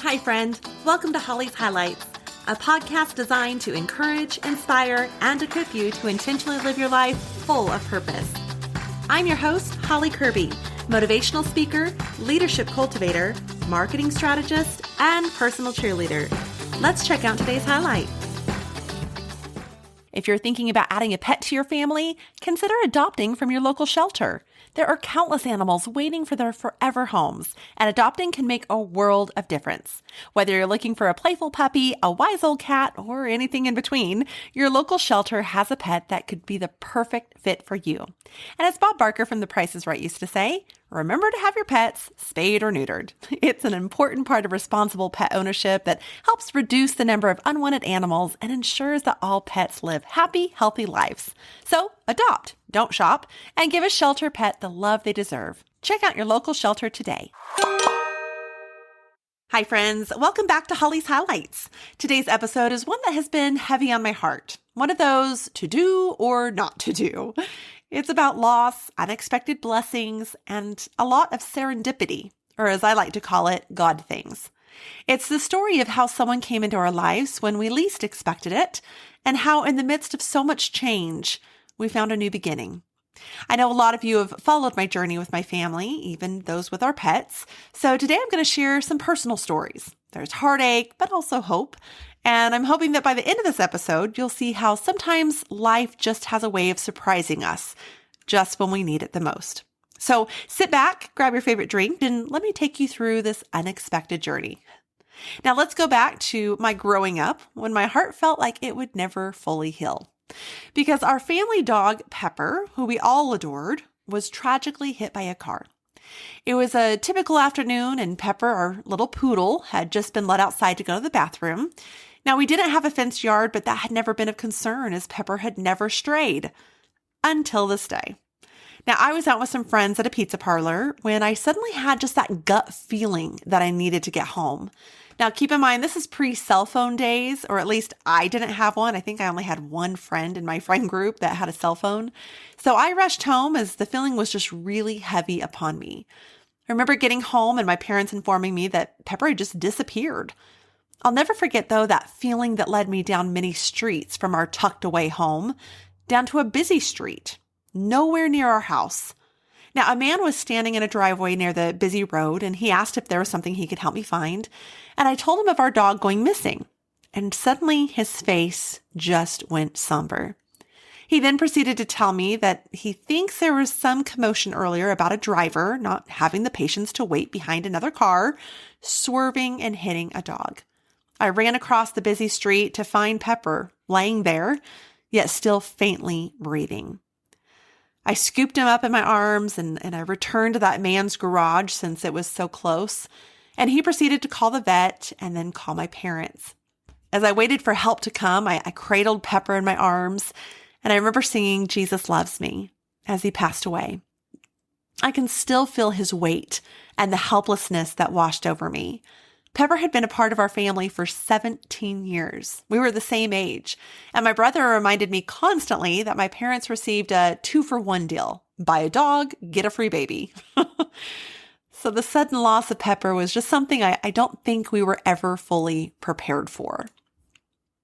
Hi, friend. Welcome to Holly's Highlights, a podcast designed to encourage, inspire, and equip you to intentionally live your life full of purpose. I'm your host, Holly Kirby, motivational speaker, leadership cultivator, marketing strategist, and personal cheerleader. Let's check out today's highlight. If you're thinking about adding a pet to your family, consider adopting from your local shelter. There are countless animals waiting for their forever homes, and adopting can make a world of difference. Whether you're looking for a playful puppy, a wise old cat, or anything in between, your local shelter has a pet that could be the perfect fit for you. And as Bob Barker from The Price is Right used to say, remember to have your pets spayed or neutered. It's an important part of responsible pet ownership that helps reduce the number of unwanted animals and ensures that all pets live happy, healthy lives. So adopt, don't shop, and give a shelter pet the love they deserve. Check out your local shelter today. Hi, friends. Welcome back to Holly's Highlights. Today's episode is one that has been heavy on my heart. One of those to do or not to do. It's about loss, unexpected blessings, and a lot of serendipity, or as I like to call it, God things. It's the story of how someone came into our lives when we least expected it, and how in the midst of so much change, we found a new beginning. I know a lot of you have followed my journey with my family, even those with our pets. So today I'm going to share some personal stories. There's heartache, but also hope. And I'm hoping that by the end of this episode, you'll see how sometimes life just has a way of surprising us just when we need it the most. So sit back, grab your favorite drink, and let me take you through this unexpected journey. Now let's go back to my growing up when my heart felt like it would never fully heal. Because our family dog, Pepper, who we all adored, was tragically hit by a car. It was a typical afternoon, and Pepper, our little poodle, had just been let outside to go to the bathroom. Now, we didn't have a fenced yard, but that had never been of concern as Pepper had never strayed. Until this day. Now, I was out with some friends at a pizza parlor when I suddenly had just that gut feeling that I needed to get home. Now, keep in mind, this is pre-cell phone days, or at least I didn't have one. I think I only had one friend in my friend group that had a cell phone. So I rushed home as the feeling was just really heavy upon me. I remember getting home and my parents informing me that Pepper had just disappeared. I'll never forget, though, that feeling that led me down many streets from our tucked away home down to a busy street, nowhere near our house. Now, a man was standing in a driveway near the busy road, and he asked if there was something he could help me find. And I told him of our dog going missing. And suddenly his face just went somber. He then proceeded to tell me that he thinks there was some commotion earlier about a driver not having the patience to wait behind another car, swerving and hitting a dog. I ran across the busy street to find Pepper laying there, yet still faintly breathing. I scooped him up in my arms and I returned to that man's garage since it was so close, and he proceeded to call the vet and then call my parents. As I waited for help to come, I cradled Pepper in my arms, and I remember singing Jesus Loves Me as he passed away. I can still feel his weight and the helplessness that washed over me. Pepper had been a part of our family for 17 years. We were the same age. And my brother reminded me constantly that my parents received a 2-for-1 deal. Buy a dog, get a free baby. So the sudden loss of Pepper was just something I don't think we were ever fully prepared for.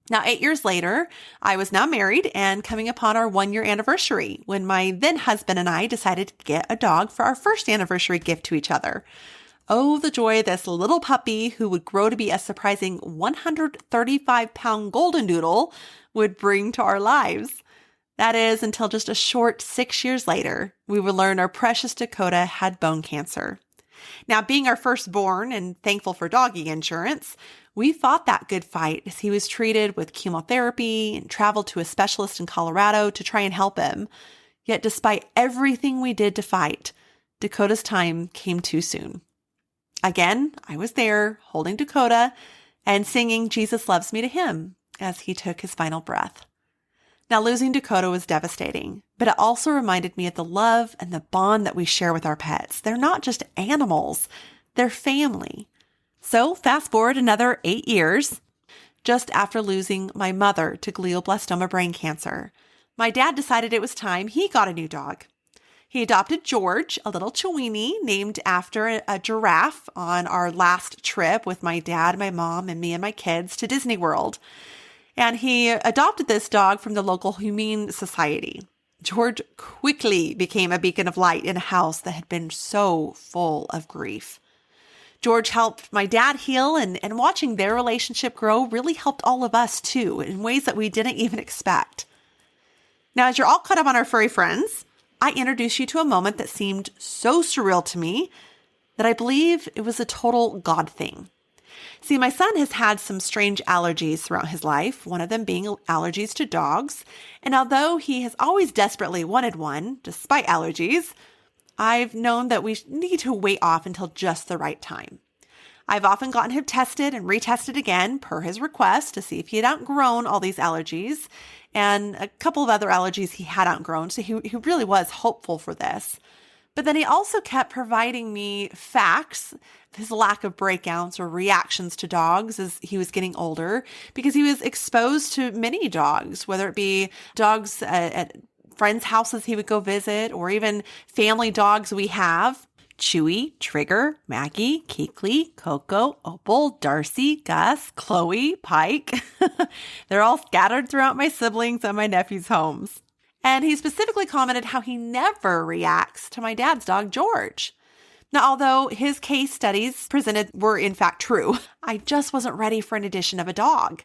Now, 8 years later, I was now married and coming upon our 1-year anniversary when my then husband and I decided to get a dog for our first anniversary gift to each other. Oh, the joy this little puppy, who would grow to be a surprising 135-pound golden doodle, would bring to our lives. That is, until just a short 6 years later, we would learn our precious Dakota had bone cancer. Now, being our firstborn and thankful for doggy insurance, we fought that good fight as he was treated with chemotherapy and traveled to a specialist in Colorado to try and help him. Yet despite everything we did to fight, Dakota's time came too soon. Again, I was there holding Dakota and singing Jesus Loves Me to him as he took his final breath. Now, losing Dakota was devastating, but it also reminded me of the love and the bond that we share with our pets. They're not just animals, they're family. So fast forward another 8 years, just after losing my mother to glioblastoma brain cancer, my dad decided it was time he got a new dog. He adopted George, a little Chiweenie named after a giraffe, on our last trip with my dad, my mom, and me and my kids to Disney World. And he adopted this dog from the local Humane Society. George quickly became a beacon of light in a house that had been so full of grief. George helped my dad heal, and watching their relationship grow really helped all of us too, in ways that we didn't even expect. Now, as you're all caught up on our furry friends, I introduce you to a moment that seemed so surreal to me that I believe it was a total God thing. See, my son has had some strange allergies throughout his life, one of them being allergies to dogs. And although he has always desperately wanted one, despite allergies, I've known that we need to wait off until just the right time. I've often gotten him tested and retested again per his request to see if he had outgrown all these allergies and a couple of other allergies he had outgrown. So he really was hopeful for this. But then he also kept providing me facts of his lack of breakouts or reactions to dogs as he was getting older, because he was exposed to many dogs, whether it be dogs at friends' houses he would go visit, or even family dogs we have. Chewy, Trigger, Maggie, Keekly, Coco, Opal, Darcy, Gus, Chloe, Pike. They're all scattered throughout my siblings and my nephew's homes. And he specifically commented how he never reacts to my dad's dog, George. Now, although his case studies presented were in fact true, I just wasn't ready for an addition of a dog.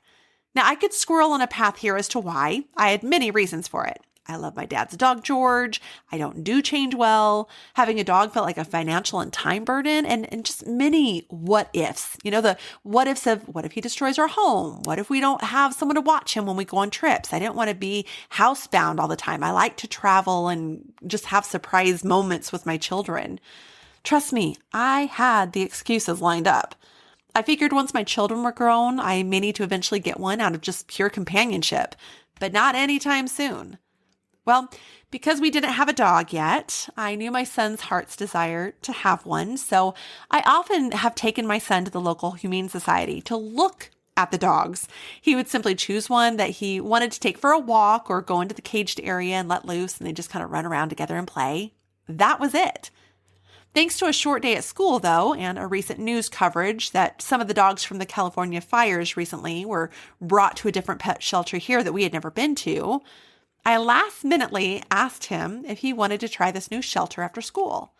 Now, I could squirrel on a path here as to why. I had many reasons for it. I love my dad's dog, George. I don't do change well. Having a dog felt like a financial and time burden, and just many what ifs. You know, the what ifs of what if he destroys our home? What if we don't have someone to watch him when we go on trips? I didn't want to be housebound all the time. I like to travel and just have surprise moments with my children. Trust me, I had the excuses lined up. I figured once my children were grown, I may need to eventually get one out of just pure companionship, but not anytime soon. Well, because we didn't have a dog yet, I knew my son's heart's desire to have one, so I often have taken my son to the local Humane Society to look at the dogs. He would simply choose one that he wanted to take for a walk or go into the caged area and let loose, and they just kind of run around together and play. That was it. Thanks to a short day at school, though, and a recent news coverage that some of the dogs from the California fires recently were brought to a different pet shelter here that we had never been to, I last-minutely asked him if he wanted to try this new shelter after school.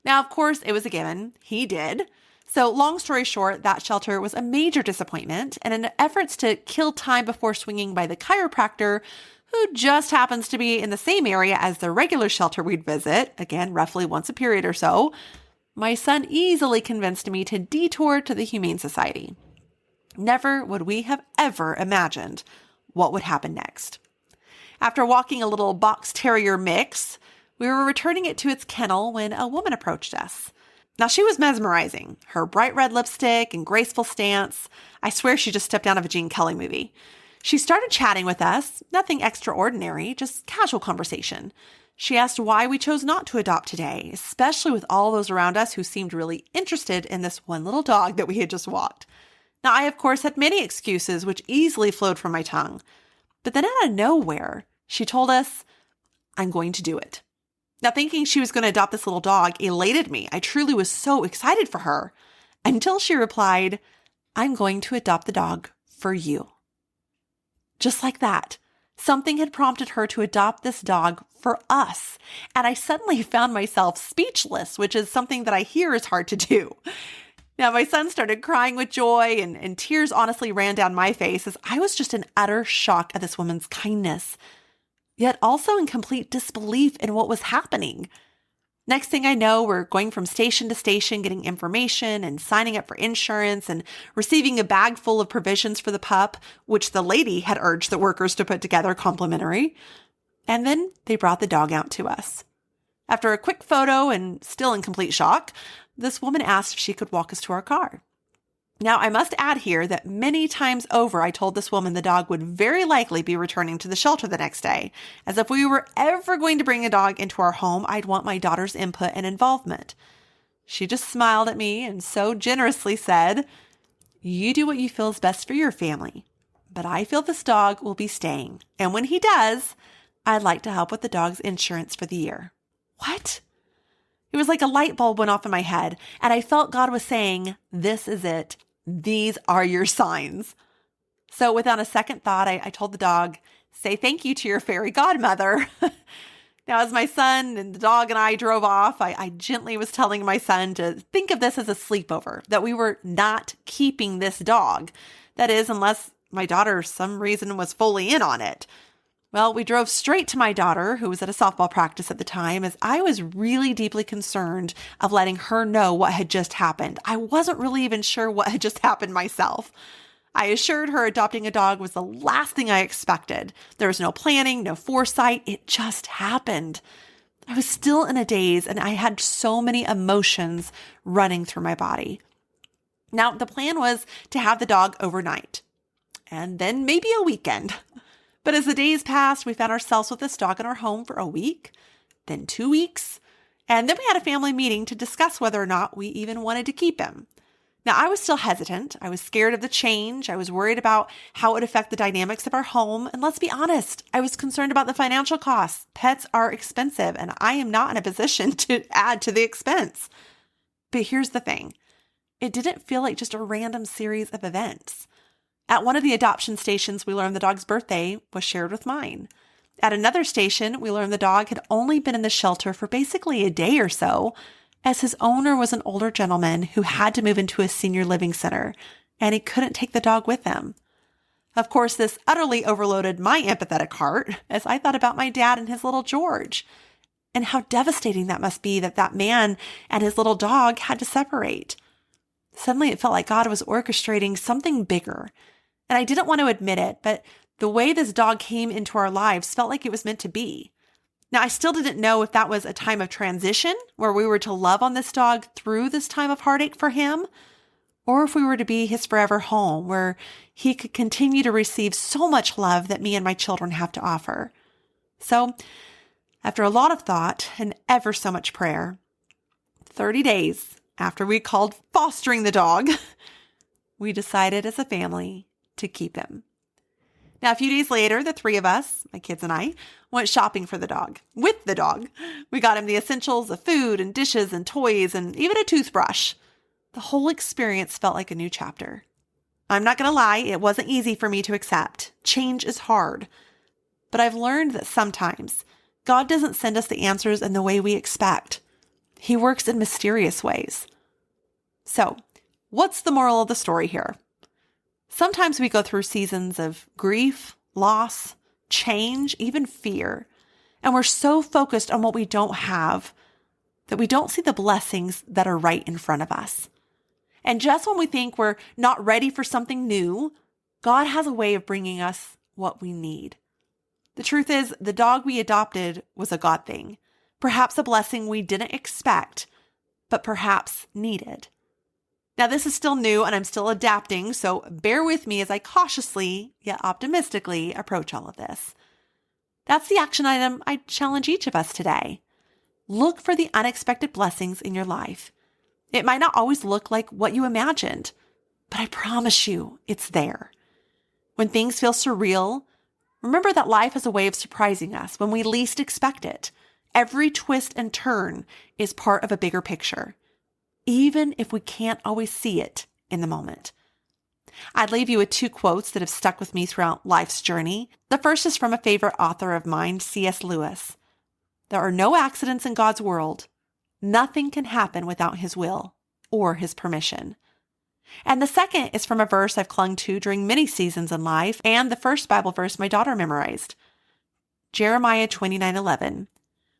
Now, of course, it was a given. He did. So long story short, that shelter was a major disappointment, and in efforts to kill time before swinging by the chiropractor, who just happens to be in the same area as the regular shelter we'd visit, again, roughly once a period or so, my son easily convinced me to detour to the Humane Society. Never would we have ever imagined what would happen next. After walking a little box terrier mix, we were returning it to its kennel when a woman approached us. Now, she was mesmerizing. Her bright red lipstick and graceful stance. I swear she just stepped out of a Gene Kelly movie. She started chatting with us, nothing extraordinary, just casual conversation. She asked why we chose not to adopt today, especially with all those around us who seemed really interested in this one little dog that we had just walked. Now, I, of course, had many excuses which easily flowed from my tongue. But then out of nowhere, she told us, I'm going to do it. Now, thinking she was going to adopt this little dog elated me. I truly was so excited for her until she replied, I'm going to adopt the dog for you. Just like that, something had prompted her to adopt this dog for us. And I suddenly found myself speechless, which is something that I hear is hard to do. Now, my son started crying with joy, and tears honestly ran down my face as I was just in utter shock at this woman's kindness, yet also in complete disbelief in what was happening. Next thing I know, we're going from station to station, getting information and signing up for insurance and receiving a bag full of provisions for the pup, which the lady had urged the workers to put together complimentary. And then they brought the dog out to us. After a quick photo and still in complete shock, this woman asked if she could walk us to our car. Now, I must add here that many times over, I told this woman the dog would very likely be returning to the shelter the next day, as if we were ever going to bring a dog into our home, I'd want my daughter's input and involvement. She just smiled at me and so generously said, you do what you feel is best for your family, but I feel this dog will be staying. And when he does, I'd like to help with the dog's insurance for the year. what? It was like a light bulb went off in my head, and I felt God was saying, this is it. These are your signs. So without a second thought, I told the dog, say thank you to your fairy godmother. Now, as my son and the dog and I drove off, I gently was telling my son to think of this as a sleepover, that we were not keeping this dog. That is, unless my daughter, some reason, was fully in on it. Well, we drove straight to my daughter, who was at a softball practice at the time, as I was really deeply concerned of letting her know what had just happened. I wasn't really even sure what had just happened myself. I assured her adopting a dog was the last thing I expected. There was no planning, no foresight. It just happened. I was still in a daze, and I had so many emotions running through my body. Now, the plan was to have the dog overnight, and then maybe a weekend. But as the days passed, we found ourselves with this dog in our home for a week, then 2 weeks, and then we had a family meeting to discuss whether or not we even wanted to keep him. Now, I was still hesitant. I was scared of the change. I was worried about how it would affect the dynamics of our home. And let's be honest, I was concerned about the financial costs. Pets are expensive, and I am not in a position to add to the expense. But here's the thing. It didn't feel like just a random series of events. At one of the adoption stations, we learned the dog's birthday was shared with mine. At another station, we learned the dog had only been in the shelter for basically a day or so, as his owner was an older gentleman who had to move into a senior living center, and he couldn't take the dog with him. Of course, this utterly overloaded my empathetic heart as I thought about my dad and his little George, and how devastating that must be that man and his little dog had to separate. Suddenly, it felt like God was orchestrating something bigger, and I didn't want to admit it, but the way this dog came into our lives felt like it was meant to be. Now, I still didn't know if that was a time of transition where we were to love on this dog through this time of heartache for him, or if we were to be his forever home where he could continue to receive so much love that me and my children have to offer. So, after a lot of thought and ever so much prayer, 30 days after we called fostering the dog, we decided as a family to keep him. Now, a few days later, the three of us, my kids and I, went shopping for the dog, with the dog. We got him the essentials of food and dishes and toys and even a toothbrush. The whole experience felt like a new chapter. I'm not going to lie, it wasn't easy for me to accept. Change is hard. But I've learned that sometimes God doesn't send us the answers in the way we expect. He works in mysterious ways. So, what's the moral of the story here? Sometimes we go through seasons of grief, loss, change, even fear, and we're so focused on what we don't have that we don't see the blessings that are right in front of us. And just when we think we're not ready for something new, God has a way of bringing us what we need. The truth is, the dog we adopted was a God thing, perhaps a blessing we didn't expect, but perhaps needed. Now, this is still new and I'm still adapting, so bear with me as I cautiously, yet optimistically, approach all of this. That's the action item I challenge each of us today. Look for the unexpected blessings in your life. It might not always look like what you imagined, but I promise you it's there. When things feel surreal, remember that life has a way of surprising us when we least expect it. Every twist and turn is part of a bigger picture, even if we can't always see it in the moment. I'd leave you with 2 quotes that have stuck with me throughout life's journey. The first is from a favorite author of mine, C.S. Lewis. There are no accidents in God's world. Nothing can happen without his will or his permission. And the second is from a verse I've clung to during many seasons in life and the first Bible verse my daughter memorized. Jeremiah 29:11.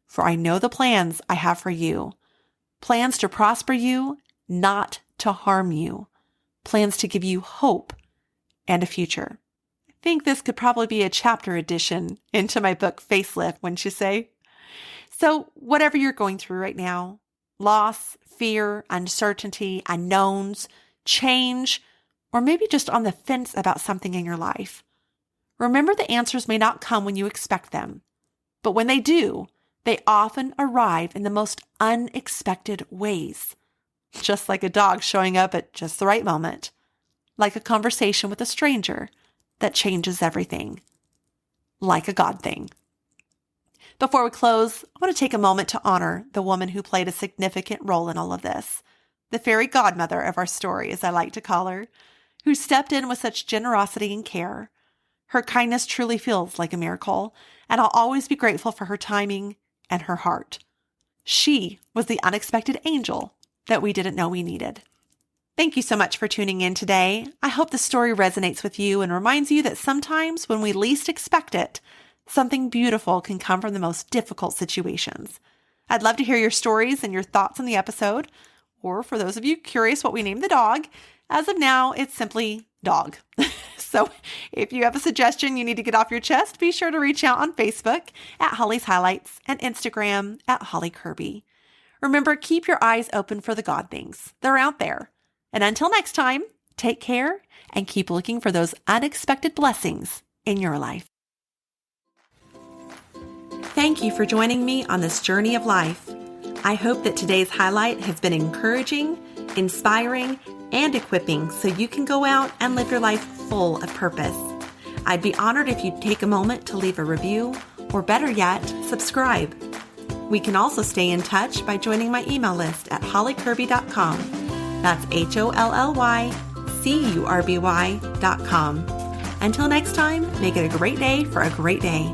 For I know the plans I have for you. Plans to prosper you, not to harm you. Plans to give you hope and a future. I think this could probably be a chapter addition into my book, Facelift, wouldn't you say? So whatever you're going through right now, loss, fear, uncertainty, unknowns, change, or maybe just on the fence about something in your life, remember the answers may not come when you expect them, but when they do, they often arrive in the most unexpected ways, just like a dog showing up at just the right moment, like a conversation with a stranger that changes everything, like a God thing. Before we close, I want to take a moment to honor the woman who played a significant role in all of this, the fairy godmother of our story, as I like to call her, who stepped in with such generosity and care. Her kindness truly feels like a miracle, and I'll always be grateful for her timing and her heart. She was the unexpected angel that we didn't know we needed. Thank you so much for tuning in today. I hope the story resonates with you and reminds you that sometimes when we least expect it, something beautiful can come from the most difficult situations. I'd love to hear your stories and your thoughts on the episode, or for those of you curious what we named the dog, as of now, it's simply dog. So if you have a suggestion you need to get off your chest, be sure to reach out on Facebook at Holly's Highlights and Instagram at Holly Kirby. Remember, keep your eyes open for the God things. They're out there. And until next time, take care and keep looking for those unexpected blessings in your life. Thank you for joining me on this journey of life. I hope that today's highlight has been encouraging, inspiring, and equipping so you can go out and live your life full of purpose. I'd be honored if you'd take a moment to leave a review, or better yet, subscribe. We can also stay in touch by joining my email list at hollykirby.com. That's HOLLYCURBY.com. Until next time, make it a great day for a great day.